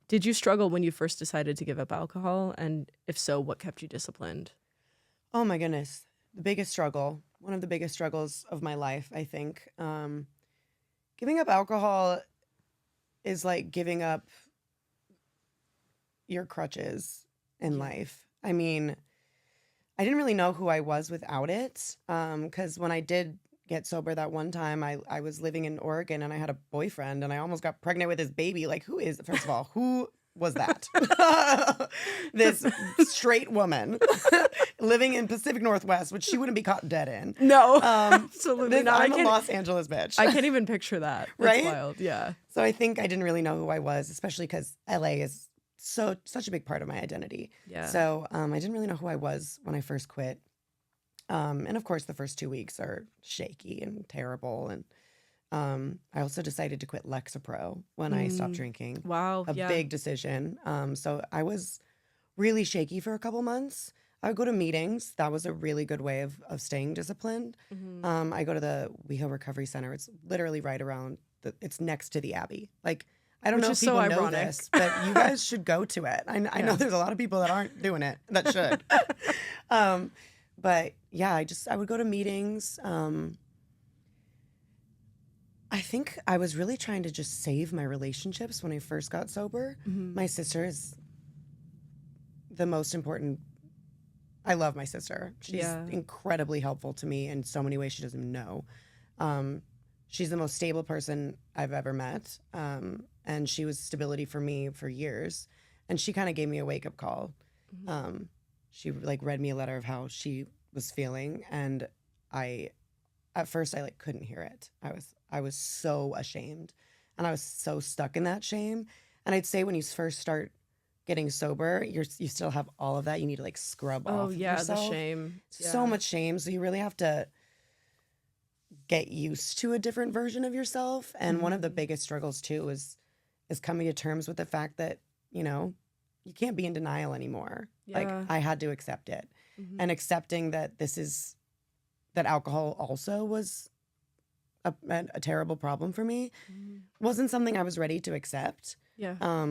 Did you struggle when you first decided to give up alcohol? And if so, what kept you disciplined? Oh my goodness. The biggest struggle, one of the biggest struggles of my life, I think. Giving up alcohol is like giving up your crutches in life. I mean, I didn't really know who I was without it. Because when I did get sober that one time, I was living in Oregon and I had a boyfriend and I almost got pregnant with his baby. Like, first of all, who was that? This straight woman living in Pacific Northwest, which she wouldn't be caught dead in. No, absolutely not. I'm a Los Angeles bitch. I can't even picture that. That's Right? wild. Yeah. So I think I didn't really know who I was, especially because LA is such a big part of my identity. Yeah. So I didn't really know who I was when I first quit. And of course, the first 2 weeks are shaky and terrible. And I also decided to quit Lexapro when I stopped drinking. Wow. A big decision. So I was really shaky for a couple months. I would go to meetings. That was a really good way of staying disciplined. I go to the WeHo Recovery Center. It's literally right around, it's next to the Abbey. Like, I don't know if people know this, but you guys should go to it. I know there's a lot of people that aren't doing it that should. But yeah, I would go to meetings. I think I was really trying to just save my relationships when I first got sober. My sister is the most important. I love my sister. She's incredibly helpful to me in so many ways she doesn't know. She's the most stable person I've ever met. And she was stability for me for years. And she kind of gave me a wake-up call. She like read me a letter of how she was feeling. And at first I like couldn't hear it. I was so ashamed. And I was so stuck in that shame. And I'd say when you first start getting sober, you still have all of that. You need to like scrub off yourself. The shame. So much shame. So you really have to get used to a different version of yourself. And one of the biggest struggles too is coming to terms with the fact that, you can't be in denial anymore. Like I had to accept it. And accepting that that alcohol also was a terrible problem for me wasn't something I was ready to accept. Yeah.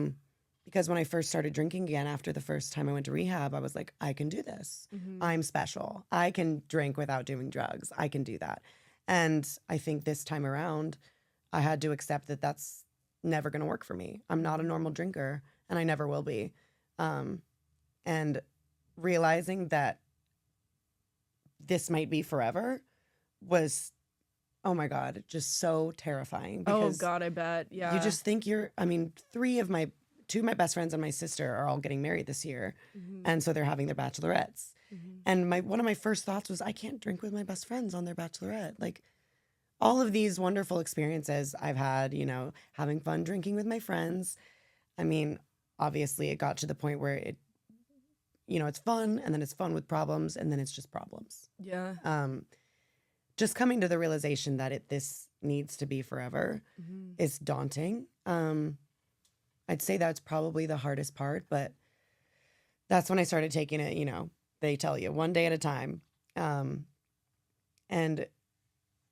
Because when I first started drinking again after the first time I went to rehab, I was like, I can do this. I'm special. I can drink without doing drugs. I can do that. And I think this time around, I had to accept that that's never going to work for me. I'm not a normal drinker, and I never will be. And realizing that this might be forever was, oh my God, just so terrifying. Oh God, I bet. Yeah. You just think two of my best friends and my sister are all getting married this year. And so they're having their bachelorettes. And one of my first thoughts was, I can't drink with my best friends on their bachelorette. Like all of these wonderful experiences I've had, having fun drinking with my friends. I mean, obviously it got to the point where it's fun, and then it's fun with problems, and then it's just problems. Yeah. Just coming to the realization that this needs to be forever is daunting. I'd say that's probably the hardest part, but that's when I started taking it, they tell you one day at a time. And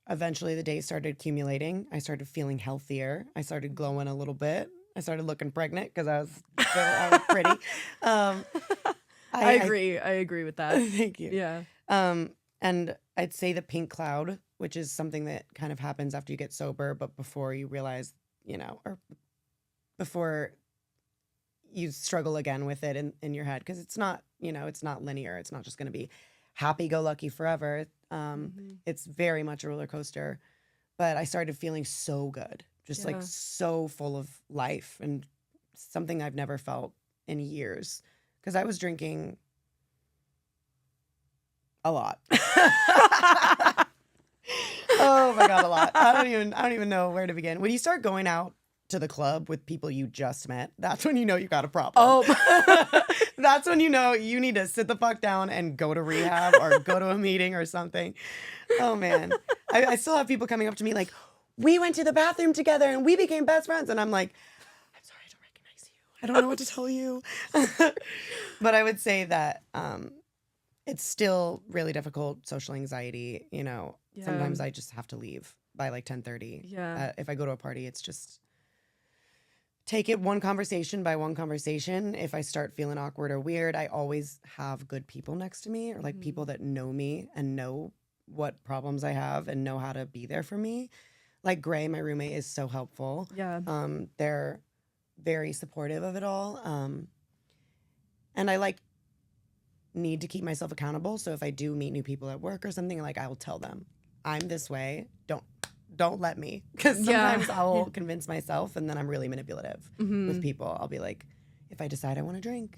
eventually the days started accumulating. I started feeling healthier. I started glowing a little bit. I started looking pregnant because I was pretty. I agree. I agree with that. Thank you. Yeah. And I'd say the pink cloud, which is something that kind of happens after you get sober, but before you realize, or before you struggle again with it in your head, because it's not, it's not linear. It's not just going to be happy-go-lucky forever. It's very much a roller coaster. But I started feeling so good, just like so full of life, and something I've never felt in years. Because I was drinking a lot. Oh my God, a lot. I don't even know where to begin. When you start going out to the club with people you just met, that's when you know you got a problem. Oh. That's when you know you need to sit the fuck down and go to rehab or go to a meeting or something. Oh man. I still have people coming up to me like, we went to the bathroom together and we became best friends. And I'm like, I'm sorry, I don't recognize you. I don't know what to tell you. But I would say that it's still really difficult, social anxiety, Sometimes I just have to leave by like 10:30. Yeah. If I go to a party, it's just take it one conversation by one conversation. If I start feeling awkward or weird, I always have good people next to me, or like people that know me and know what problems I have and know how to be there for me. Like Gray, my roommate, is so helpful. Yeah. They're very supportive of it all. And I like need to keep myself accountable. So if I do meet new people at work or something, like I will tell them, I'm this way. Don't let me. Because sometimes I'll convince myself and then I'm really manipulative with people. I'll be like, if I decide I want to drink,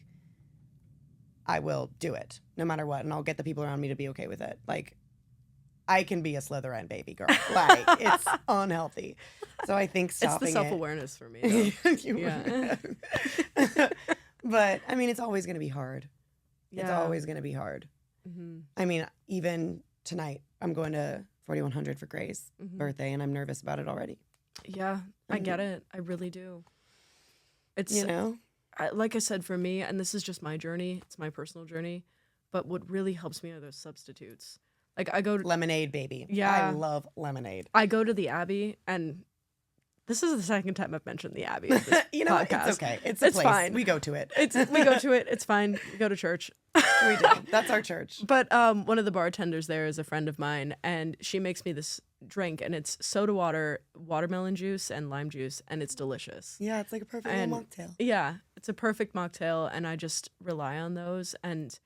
I will do it no matter what. And I'll get the people around me to be okay with it. Like, I can be a Slytherin baby girl. Like, it's unhealthy. So I think stopping it's the self-awareness for me. Yeah. But I mean, it's always going to be hard. Yeah. It's always going to be hard. I mean, even tonight, I'm going to 4100 for Gray's birthday, and I'm nervous about it already. Yeah, I get it. I really do. It's, you know? Like I said, for me, and this is just my journey, it's my personal journey, but what really helps me are those substitutes. Like I go to Lemonade, baby. Yeah. I love lemonade. I go to the Abbey, and this is the second time I've mentioned the Abbey. In this you know, podcast. It's okay. It's a place. Fine. We go to it. We go to it. It's fine. We go to church. We do. That's our church. But one of the bartenders there is a friend of mine, and she makes me this drink, and it's soda water, watermelon juice, and lime juice, and it's delicious. Yeah, it's like a perfect little mocktail. Yeah, it's a perfect mocktail, and I just rely on those, and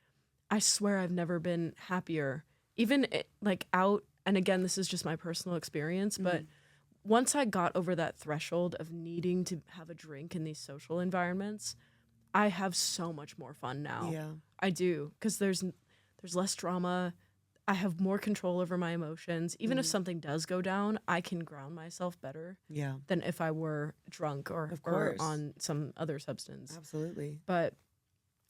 I swear I've never been happier. Even like out, and again, this is just my personal experience, but once I got over that threshold of needing to have a drink in these social environments, I have so much more fun now. Yeah. I do, because there's less drama. I have more control over my emotions. Even if something does go down, I can ground myself better than if I were drunk or on some other substance. Absolutely. But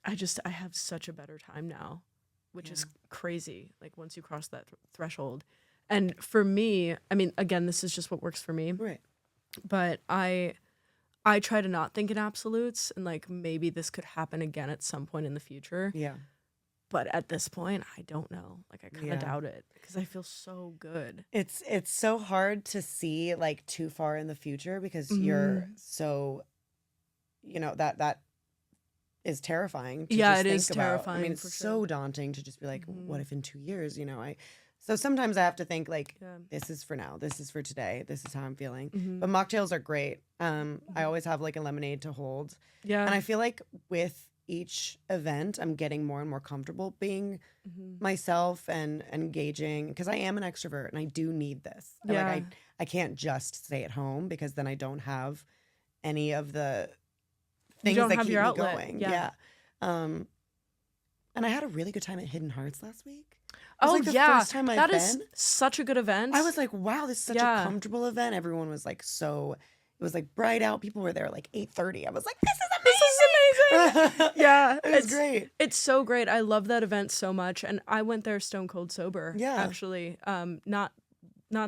I have such a better time now, which is crazy. Like once you cross that threshold. And for me, I mean, again, this is just what works for me. Right. But I try to not think in absolutes, and like maybe this could happen again at some point in the future. Yeah. But at this point, I don't know. Like I kind of doubt it because I feel so good. It's so hard to see like too far in the future because you're so, you know, that is terrifying. To Yeah, just it think is about. terrifying. I mean, it's for so sure. daunting to just be like, what if in 2 years, you know, so sometimes I have to think like, this is for now, this is for today, this is how I'm feeling. But mocktails are great. I always have like a lemonade to hold. Yeah. And I feel like with each event, I'm getting more and more comfortable being myself and engaging because I am an extrovert and I do need this. Yeah. Like I can't just stay at home because then I don't have any of the things that keep me outlet. going. Yeah. And I had a really good time at Hidden Hearts last week. Oh, like the yeah. first time I've That been. is such a good event. I was like, wow, this is such a comfortable event. Everyone was like it was like bright out. People were there at like 8:30. I was like, this is amazing. Yeah. It was great. It's so great. I love that event so much. And I went there stone cold sober. Yeah. Actually. Not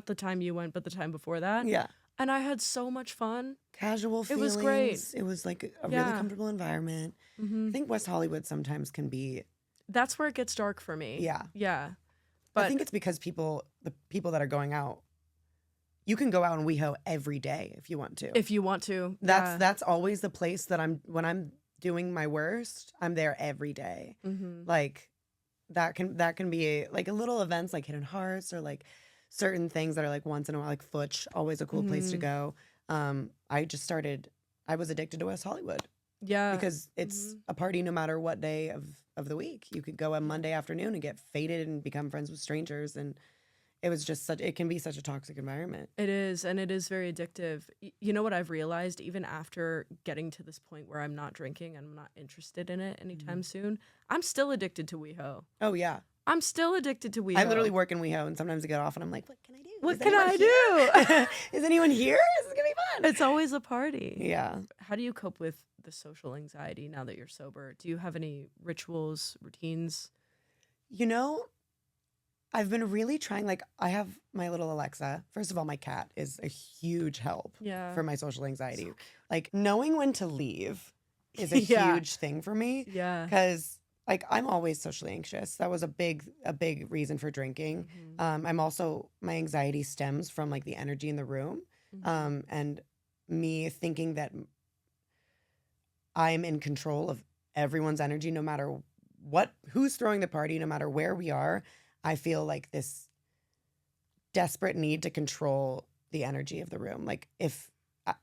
the time you went, but the time before that. Yeah. And I had so much fun. Casual feelings. It was great. It was like a really comfortable environment. I think West Hollywood sometimes can be. That's where it gets dark for me. Yeah. Yeah. But I think it's because the people that are going out, you can go out in WeHo every day if you want to. if you want to. That's always the place that when I'm doing my worst, I'm there every day. Like that can be like a little events like Hidden Hearts or like certain things that are like once in a while, like Futch, always a cool place to go. I was addicted to West Hollywood. Yeah. Because it's a party no matter what day of the week. You could go on Monday afternoon and get faded and become friends with strangers. And it was just it can be such a toxic environment. It is, and it is very addictive. You know what I've realized, even after getting to this point where I'm not drinking and I'm not interested in it anytime soon, I'm still addicted to WeHo. Oh, yeah. I'm still addicted to WeHo. I literally work in WeHo, and sometimes I get off and I'm like, what can I do? What can I do? Is anyone here? This is going to be fun. It's always a party. Yeah. How do you cope with the social anxiety now that you're sober? Do you have any rituals, routines? You know, I've been really trying, like, I have my little Alexa. First of all, my cat is a huge help for my social anxiety. Like, knowing when to leave is a huge thing for me. Yeah. Because, like, I'm always socially anxious. That was a big reason for drinking. I'm also, my anxiety stems from, like, the energy in the room. And me thinking that I'm in control of everyone's energy, no matter who's throwing the party, no matter where we are. I feel like this desperate need to control the energy of the room. Like if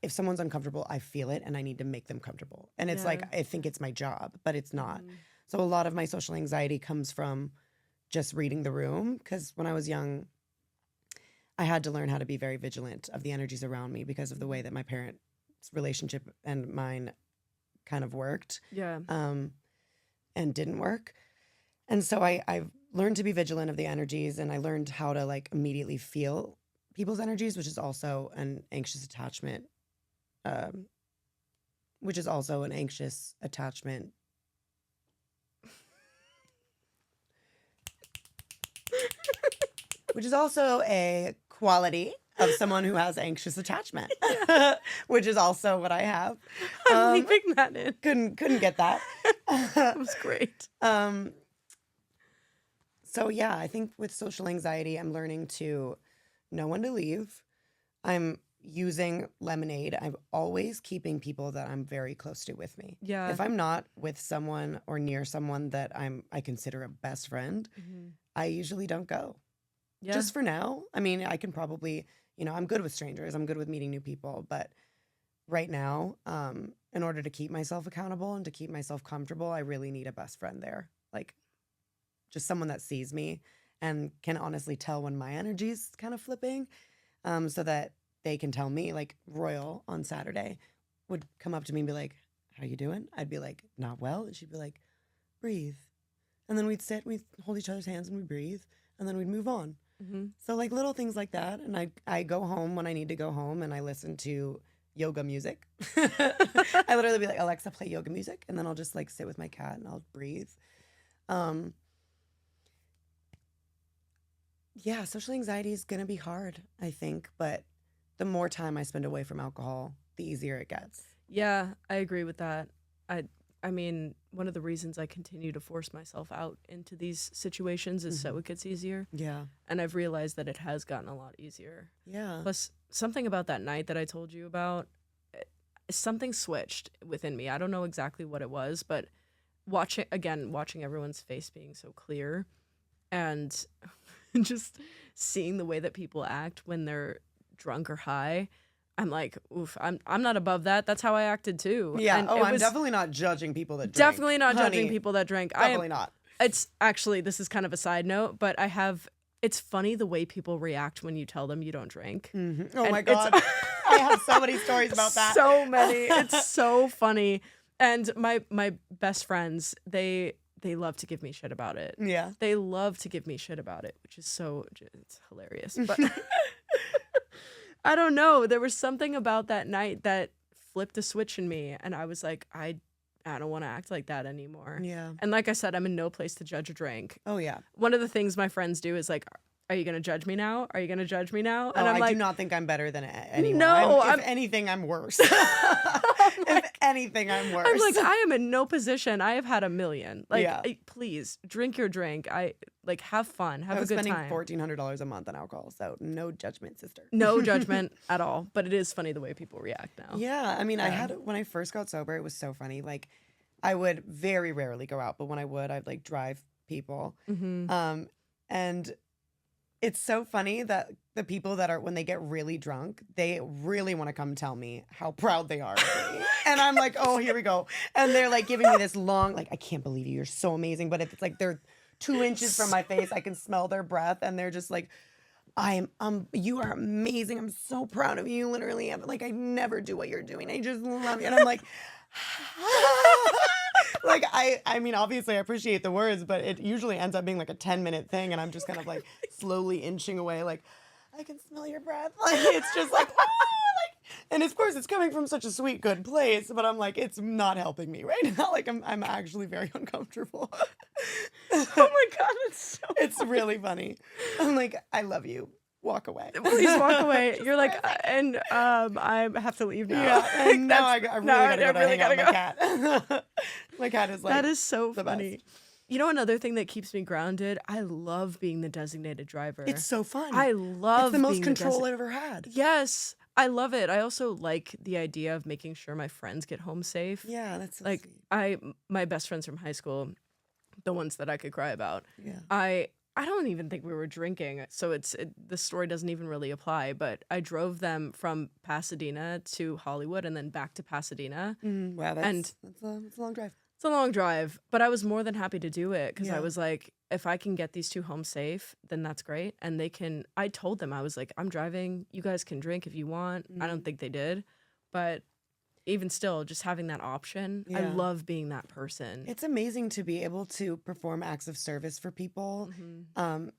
someone's uncomfortable, I feel it and I need to make them comfortable. And it's like, I think it's my job, but it's not. So a lot of my social anxiety comes from just reading the room, because when I was young, I had to learn how to be very vigilant of the energies around me because of the way that my parents' relationship and mine kind of worked. Yeah. And didn't work. And so I've learned to be vigilant of the energies, and I learned how to like immediately feel people's energies, which is also an anxious attachment. Which is also an anxious attachment. Which is also a quality of someone who has anxious attachment, which is also what I have. I'm leaving that in. Couldn't get that. That was great. So yeah, I think with social anxiety, I'm learning to know when to leave. I'm using lemonade. I'm always keeping people that I'm very close to with me. Yeah. If I'm not with someone or near someone that I consider a best friend, I usually don't go. Yeah. Just for now. I mean, I can probably, I'm good with strangers. I'm good with meeting new people. But right now, in order to keep myself accountable and to keep myself comfortable, I really need a best friend there. Like, just someone that sees me and can honestly tell when my energy's kind of flipping, so that they can tell me. Like Royal on Saturday would come up to me and be like, "How you doing?" I'd be like, "Not well." And she'd be like, "Breathe." And then we'd sit, we'd hold each other's hands and we'd breathe, and then we'd move on. So like little things like that. And I go home when I need to go home, and I listen to yoga music. I literally be like, "Alexa, play yoga music." And then I'll just like sit with my cat and I'll breathe. Yeah, social anxiety is going to be hard, I think. But the more time I spend away from alcohol, the easier it gets. Yeah, I agree with that. I mean, one of the reasons I continue to force myself out into these situations is so it gets easier. Yeah. And I've realized that it has gotten a lot easier. Yeah. Plus, something about that night that I told you about, something switched within me. I don't know exactly what it was, but watching everyone's face being so clear and just seeing the way that people act when they're drunk or high, I'm like, oof, I'm not above that. That's how I acted too. Yeah. And I'm definitely not judging people that drink. Definitely not judging people that drink. Definitely not. It's actually, this is kind of a side note, but it's funny the way people react when you tell them you don't drink. Oh my God. I have so many stories about that. So many. It's so funny. And my best friends, they love to give me shit about it. Yeah. They love to give me shit about it, which is it's hilarious. But I don't know. There was something about that night that flipped a switch in me. And I was like, I don't want to act like that anymore. Yeah. And like I said, I'm in no place to judge a drink. Oh, yeah. One of the things my friends do is like, are you going to judge me now? Are you going to judge me now? And I like, do not think I'm better than anyone. No. If anything, I'm worse. If anything, I'm worse. I'm like, I am in no position. I have had a million. Like, Yeah. Please drink your drink. Have fun. Have a good time. I was spending $1,400 a month on alcohol, so no judgment, sister. No judgment at all. But it is funny the way people react now. Yeah. I mean, when I first got sober, it was so funny. Like, I would very rarely go out, but when I would, I'd like drive people. And it's so funny that the people that are, when they get really drunk, they really want to come tell me how proud they are of me. And I'm like, oh, here we go. And they're like giving me this long, like, I can't believe you. You're so amazing. But it's like they're 2 inches from my face. I can smell their breath. And they're just like, you are amazing. I'm so proud of you. Literally. Like, I never do what you're doing. I just love you. And I'm like, like, I mean, obviously I appreciate the words, but it usually ends up being like a 10-minute thing. And I'm just kind of like slowly inching away. Like, I can smell your breath. Like, it's just like, and of course it's coming from such a sweet, good place, but I'm like, it's not helping me right now. Like, I'm actually very uncomfortable. Oh my God. It's really funny. I'm like, I love you. Walk away. Please walk away. You're like, and I have to leave now. Yeah, and now I really gotta go hang out with my cat. My cat is like, that is so the funny. best. You know, another thing that keeps me grounded, I love being the designated driver. It's so fun. I love It's the most being control I've ever had. Yes. I love it. I also like the idea of making sure my friends get home safe. Yeah, that's so Like sweet. my best friends from high school, the ones that I could cry about. Yeah. I don't even think we were drinking, so the story doesn't even really apply. But I drove them from Pasadena to Hollywood and then back to Pasadena, Wow, and that's a long drive. it's a long drive. But I was more than happy to do it because I Yeah. was like, if I can get these two home safe, then that's great. And they can. I told them I was like, I'm driving. You guys can drink if you want. I don't think they did, but even still, just having that option, I Yeah. love being that person. It's amazing to be able to perform acts of service for people. Mhm.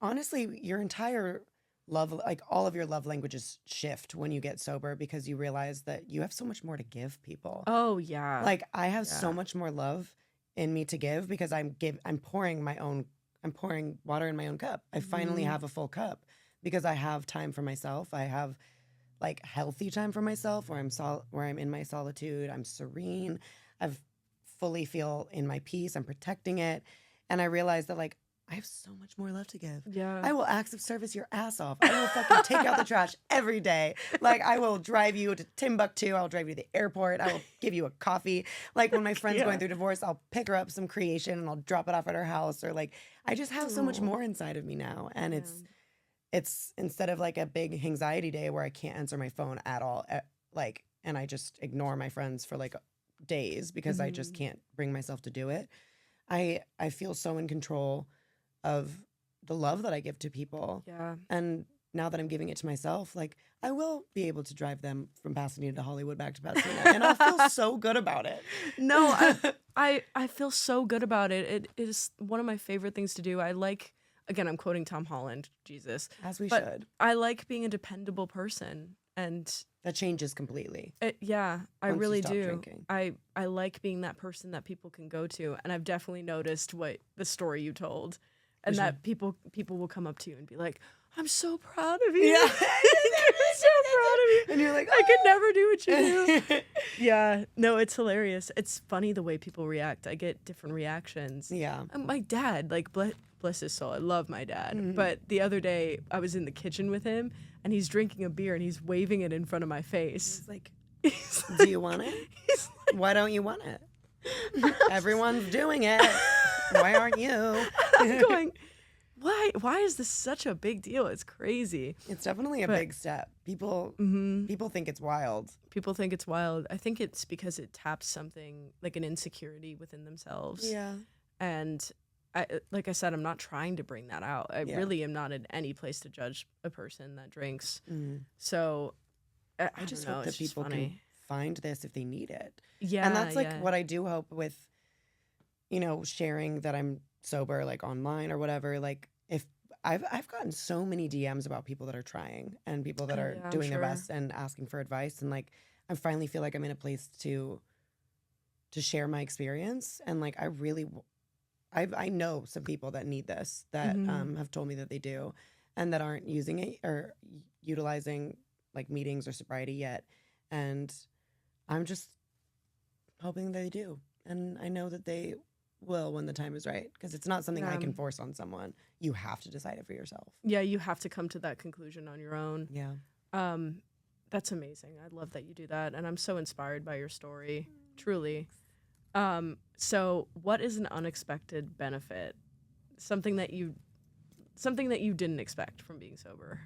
Honestly, your entire love, like all of your love languages shift when you get sober because you realize that you have so much more to give people. Oh yeah. Like I have Yeah. so much more love in me to give because I'm pouring water in my own cup. I finally have a full cup because I have time for myself. I have like healthy time for myself where I'm in my solitude. I'm serene. I've fully feel in my peace. I'm protecting it. And I realize that like I have so much more love to give. Yeah. I will acts of service your ass off. I will fucking take out the trash every day. Like I will drive you to Timbuktu. I'll drive you to the airport. I will give you a coffee. Like when my friend's going through divorce, I'll pick her up some creation and I'll drop it off at her house. Or like I just have so much more inside of me now. And it's instead of like a big anxiety day where I can't answer my phone at all, like, and I just ignore my friends for like days because I just can't bring myself to do it. I feel so in control of the love that I give to people. Yeah. And now that I'm giving it to myself, like I will be able to drive them from Pasadena to Hollywood back to Pasadena, and I'll feel so good about it. No, I feel so good about it. It is one of my favorite things to do. I like, again, I'm quoting Tom Holland, Jesus. As we But should. I like being a dependable person, and That changes completely. I once you really stop do. drinking. I like being that person that people can go to, and I've definitely noticed what the story you told, and that people will come up to you and be like, "I'm so proud of you. Yeah. I'm so proud of you." And you're like, I could never do what you do. Yeah, no, it's hilarious. It's funny the way people react. I get different reactions. Yeah. My dad, like, bless his soul, I love my dad. But the other day, I was in the kitchen with him, and he's drinking a beer, and he's waving it in front of my face. He's like, do you want it? He's like, Why don't you want it? Everyone's doing it. Why aren't you? I'm going, why is this such a big deal? It's crazy. It's definitely a big step. People think it's wild. People think it's wild. I think it's because it taps something like an insecurity within themselves. Yeah. And like I said, I'm not trying to bring that out. I really am not in any place to judge a person that drinks. So I just don't know, hope that it's just people funny. can find this if they need it. Yeah. And that's like what I do hope with, sharing that I'm sober, like online or whatever. Like if I've gotten so many DMs about people that are trying and people that are I'm doing their sure. best and asking for advice. And like, I finally feel like I'm in a place to share my experience. And like, I know some people that need this that have told me that they do and that aren't using it or utilizing like meetings or sobriety yet. And I'm just hoping they do. And I know that they will when the time is right because it's not something I can force on someone. You have to decide it for yourself. Yeah, you have to come to that conclusion on your own. Yeah. That's amazing. I love that you do that. And I'm so inspired by your story, truly. So what is an unexpected benefit? Something that you didn't expect from being sober?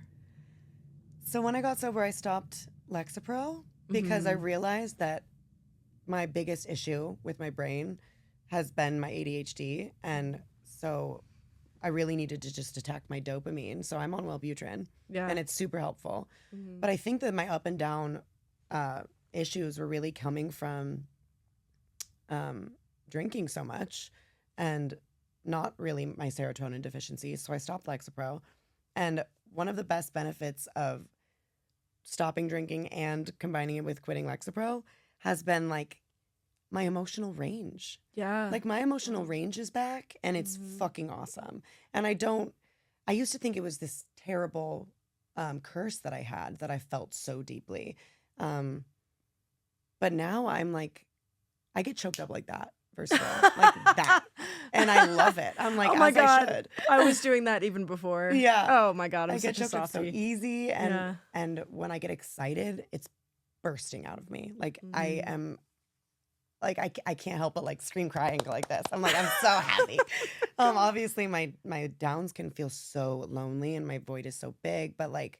So when I got sober, I stopped Lexapro because I realized that my biggest issue with my brain has been my ADHD. And so I really needed to just attack my dopamine. So I'm on Wellbutrin and it's super helpful. But I think that my up and down issues were really coming from drinking so much and not really my serotonin deficiency. So I stopped Lexapro. And one of the best benefits of stopping drinking and combining it with quitting Lexapro has been like my emotional range. Yeah. Like my emotional range is back and it's fucking awesome. And I used to think it was this terrible curse that I had that I felt so deeply. But now I'm like, I get choked up like that first of all, like that. And I love it. I'm like, oh my as God. I should. I was doing that even before. Yeah. Oh my God. I'm I get such a choked up so softie. easy. Yeah. And when I get excited, it's bursting out of me. Like I am, like I can't help but like scream crying like this. I'm like, I'm so happy. Obviously my downs can feel so lonely and my void is so big, but like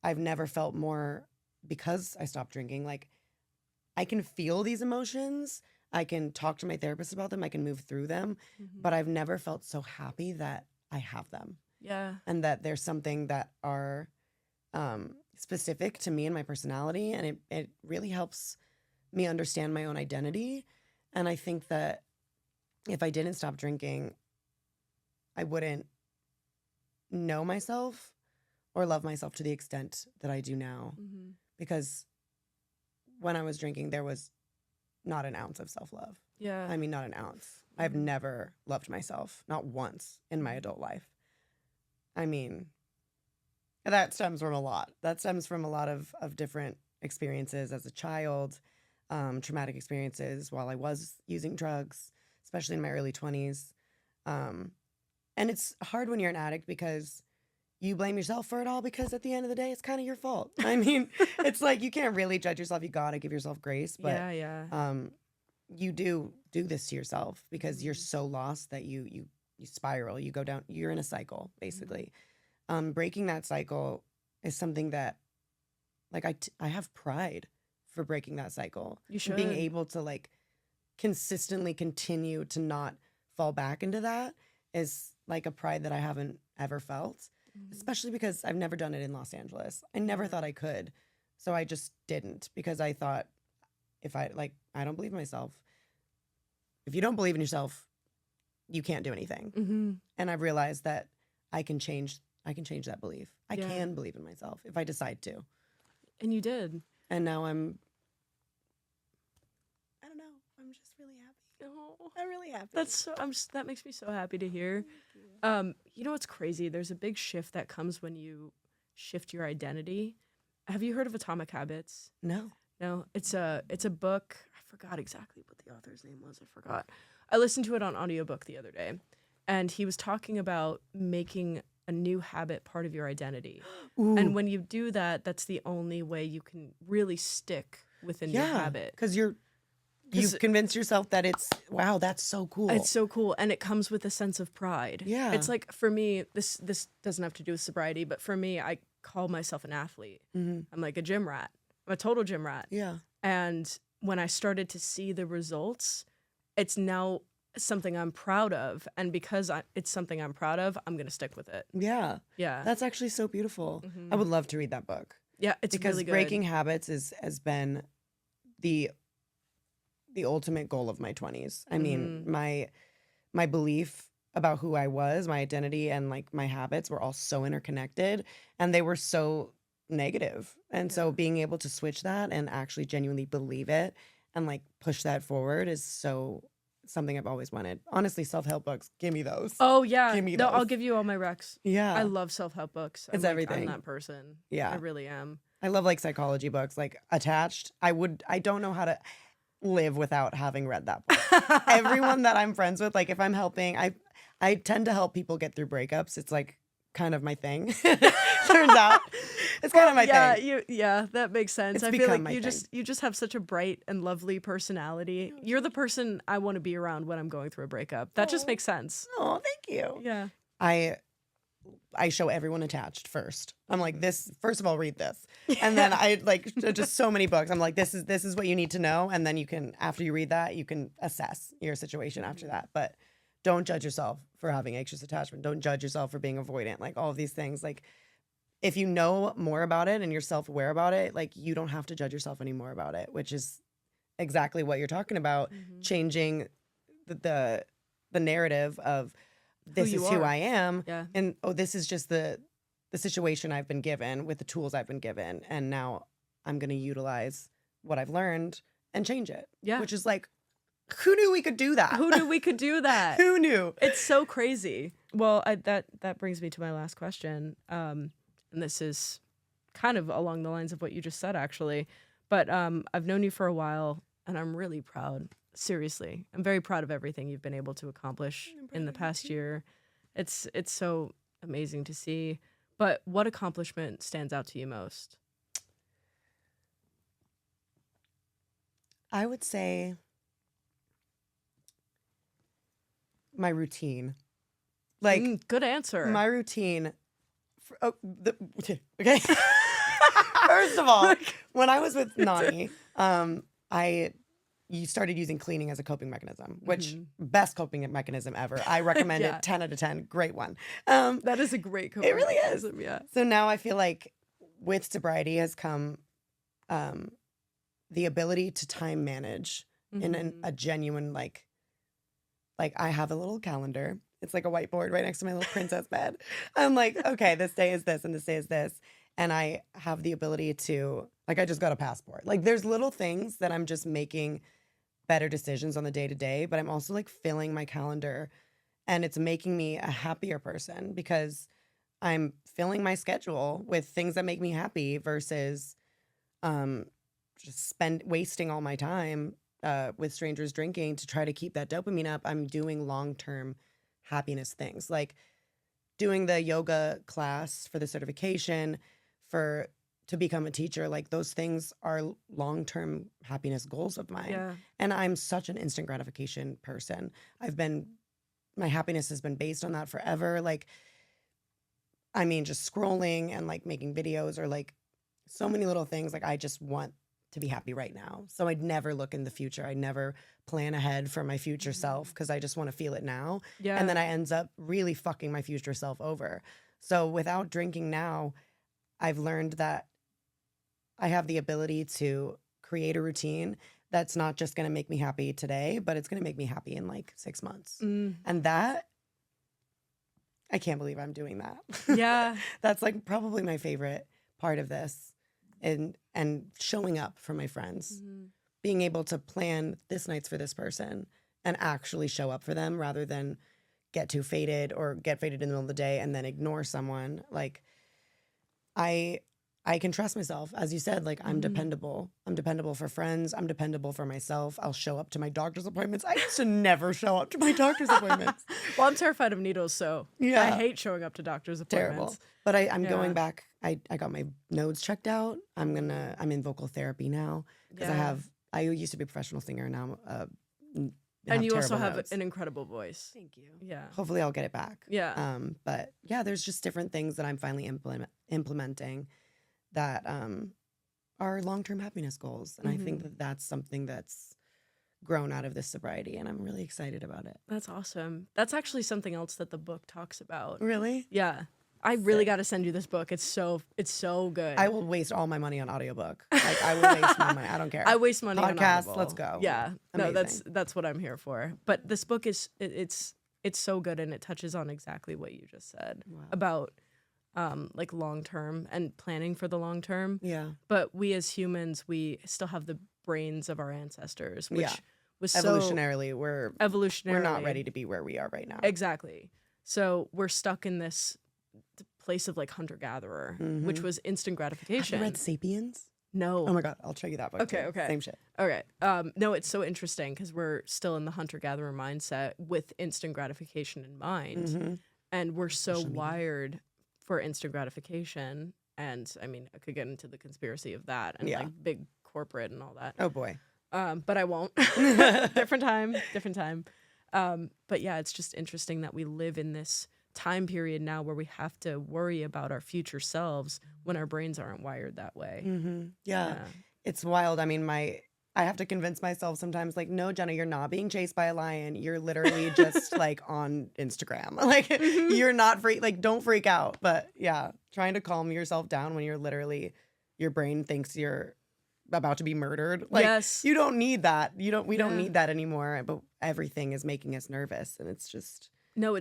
I've never felt more, because I stopped drinking. Like I can feel these emotions. I can talk to my therapist about them. I can move through them, but I've never felt so happy that I have them. Yeah. And that there's something that are specific to me and my personality. And it really helps me understand my own identity. And I think that if I didn't stop drinking, I wouldn't know myself or love myself to the extent that I do now. Because when I was drinking, there was not an ounce of self-love. Yeah. I mean, not an ounce. I've never loved myself, not once in my adult life. I mean, that stems from a lot. That stems from a lot of different experiences as a child, traumatic experiences while I was using drugs, especially in my early 20s. And it's hard when you're an addict because you blame yourself for it all, because at the end of the day, it's kind of your fault. I mean, it's like you can't really judge yourself. You got to give yourself grace. But you do this to yourself because you're so lost that you spiral. You go down. You're in a cycle, basically. Breaking that cycle is something that, like, I have pride for breaking that cycle. You should. Being able to, like, consistently continue to not fall back into that is, like, a pride that I haven't ever felt. Especially because I've never done it in Los Angeles. I never thought I could. So I just didn't, because I thought, if I don't believe in myself. If you don't believe in yourself, you can't do anything. And I've realized that I can change that belief. I can believe in myself if I decide to. And you did. And now I don't know. I'm just really happy. Oh, I'm really happy. That makes me so happy to hear. You know what's crazy? There's a big shift that comes when you shift your identity. Have you heard of Atomic Habits? No. It's a book. I forgot exactly what the author's name was. I forgot. I listened to it on audiobook the other day, and he was talking about making a new habit part of your identity. And when you do that, that's the only way you can really stick with a new habit. Because you've convinced yourself that wow, that's so cool. It's so cool. And it comes with a sense of pride. Yeah. It's like, for me, this doesn't have to do with sobriety, but for me, I call myself an athlete. I'm like a gym rat. I'm a total gym rat. Yeah. And when I started to see the results, it's now something I'm proud of. And because it's something I'm proud of, I'm going to stick with it. Yeah. Yeah. That's actually so beautiful. I would love to read that book. Yeah, it's really good. Because breaking habits has been the ultimate goal of my 20s. I mean, my belief about who I was, my identity, and like my habits were all so interconnected, and they were so negative. And so being able to switch that and actually genuinely believe it and like push that forward is so something I've always wanted. Honestly, self-help books, give me those. Oh yeah. Give me No, those. I'll give you all my recs. Yeah. I love self-help books. It's everything. I'm that person. Yeah. I really am. I love like psychology books, like Attached. I don't know how to live without having read that book. Everyone that I'm friends with, like if I'm helping, I tend to help people get through breakups. It's like kind of my thing. Turns out it's kind of my thing. Yeah, that makes sense. It's I feel become like my you just have such a bright and lovely personality. You're the person I want to be around when I'm going through a breakup. That just makes sense. Oh, thank you. Yeah. I show everyone Attached first. I'm like, this, first of all, read this. And then I like just so many books. I'm like, this is what you need to know. And then you can, after you read that, you can assess your situation after that. But don't judge yourself for having anxious attachment. Don't judge yourself for being avoidant. Like all of these things. Like if you know more about it and you're self-aware about it, like you don't have to judge yourself anymore about it, which is exactly what you're talking about. Changing the narrative of this is who I am. Yeah. And this is just the situation I've been given with the tools I've been given. And now I'm going to utilize what I've learned and change it. Yeah. Which is like, who knew we could do that? Who knew we could do that? Who knew? It's so crazy. Well, that brings me to my last question. And this is kind of along the lines of what you just said, actually. But I've known you for a while, and I'm really proud seriously, I'm very proud of everything you've been able to accomplish in the past year. It's so amazing to see. But what accomplishment stands out to you most? I would say my routine. Like, good answer. my routine. Okay. First of all, when I was with Nani, you started using cleaning as a coping mechanism, which best coping mechanism ever. I recommend it. 10 out of 10. Great one. That is a great coping really mechanism. is. Yeah. So now I feel like with sobriety has come the ability to time manage in a genuine, like I have a little calendar. It's like a whiteboard right next to my little princess bed. I'm like, okay, this day is this and this day is this. And I have the ability to, like, I just got a passport. Like, there's little things that I'm just making better decisions on the day to day, but I'm also like filling my calendar, and it's making me a happier person because I'm filling my schedule with things that make me happy versus just wasting all my time with strangers drinking to try to keep that dopamine up. I'm doing long-term happiness things, like doing the yoga class for the certification, to become a teacher. Like, those things are long-term happiness goals of mine. Yeah. And I'm such an instant gratification person. My happiness has been based on that forever. Like, I mean, just scrolling and like making videos or like so many little things. Like, I just want to be happy right now. So I'd never look in the future. I never plan ahead for my future self because I just want to feel it now. Yeah. And then I ends up really fucking my future self over. So without drinking now, I've learned that I have the ability to create a routine that's not just going to make me happy today, but it's going to make me happy in like 6 months. And that, I can't believe I'm doing that. Yeah. That's like probably my favorite part of this, and showing up for my friends, being able to plan this night's for this person and actually show up for them rather than get too faded or get faded in the middle of the day and then ignore someone. Like, I can trust myself. As you said, like, I'm dependable. I'm dependable for friends. I'm dependable for myself. I'll show up to my doctor's appointments. I used to never show up to my doctor's appointments. Well, I'm terrified of needles, so Yeah. I hate showing up to doctor's appointments. Terrible. But I'm going back. I got my nodes checked out. I'm in vocal therapy now because I used to be a professional singer, and now and you also terrible have notes. an incredible voice. Thank you. Yeah. Hopefully I'll get it back. Yeah. But yeah, there's just different things that I'm finally implementing that are long-term happiness goals. And I think that that's something that's grown out of this sobriety, and I'm really excited about it. That's awesome. That's actually something else that the book talks about. Really? Yeah. I really got to send you this book. It's so good. I will waste all my money on audiobook. Like, I will waste my money. I don't care. I waste money on Podcasts, Audible. let's go. Yeah. Amazing. No, that's what I'm here for. But this book is it's so good, and it touches on exactly what you just said about like long term and planning for the long term. Yeah. But we as humans, we still have the brains of our ancestors, which was Evolutionarily, we're not ready to be where we are right now. Exactly. So we're stuck in this place of like hunter-gatherer, which was instant gratification. Have you read Sapiens? No. Oh my God, I'll show you that book. Okay, too. okay. Same shit. Okay. No, it's so interesting because we're still in the hunter-gatherer mindset with instant gratification in mind. And we're so wired for instant gratification. And I mean, I could get into the conspiracy of that and like big corporate and all that. Oh boy. But I won't. Different time. But yeah, it's just interesting that we live in this time period now where we have to worry about our future selves when our brains aren't wired that way. Yeah. It's wild. I mean, I have to convince myself sometimes, like, no, Jenna, you're not being chased by a lion. You're literally just like on Instagram. Like, you're not like, don't freak out. But yeah, trying to calm yourself down when you're literally, your brain thinks you're about to be murdered. Like, you don't need that. We don't need that anymore. But everything is making us nervous, and it's just no,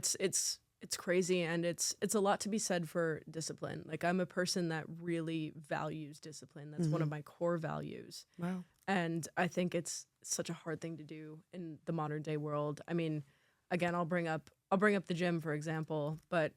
it's crazy, and it's a lot to be said for discipline. Like, I'm a person that really values discipline. That's one of my core values. Wow. And I think it's such a hard thing to do in the modern day world. I mean, again, I'll bring up the gym, for example, but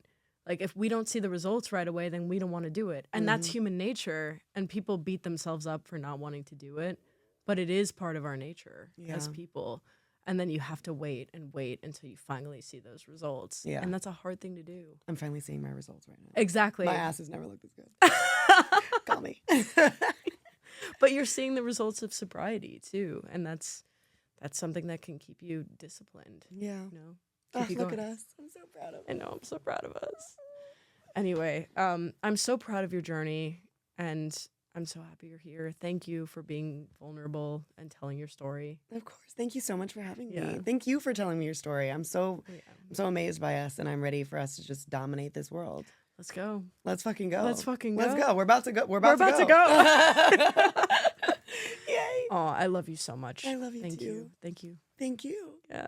like, if we don't see the results right away, then we don't want to do it. And that's human nature, and people beat themselves up for not wanting to do it. but it is part of our nature as Yeah. people. And then you have to wait and wait until you finally see those results. Yeah. And that's a hard thing to do. I'm finally seeing my results right now. Exactly. My ass has never looked as good. Call me. But you're seeing the results of sobriety too. And that's something that can keep you disciplined. Yeah. You know? Oh, Keep you look going. at us. I'm so proud of I know, I'm so proud of us. Anyway, I'm so proud of your journey, and I'm so happy you're here. Thank you for being vulnerable and telling your story. Of course. Thank you so much for having me. Yeah. Thank you for telling me your story. I'm so amazed by us, and I'm ready for us to just dominate this world. Let's go. Let's fucking go. Let's fucking go. Let's go. We're about to go. We're about to go. Yay. Oh, I love you so much. I love you Thank too. you. Thank you. Thank you. Yeah.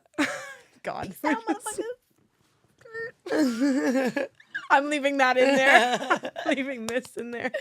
God. Peace out, motherfuckers. I'm leaving that in there. Leaving this in there.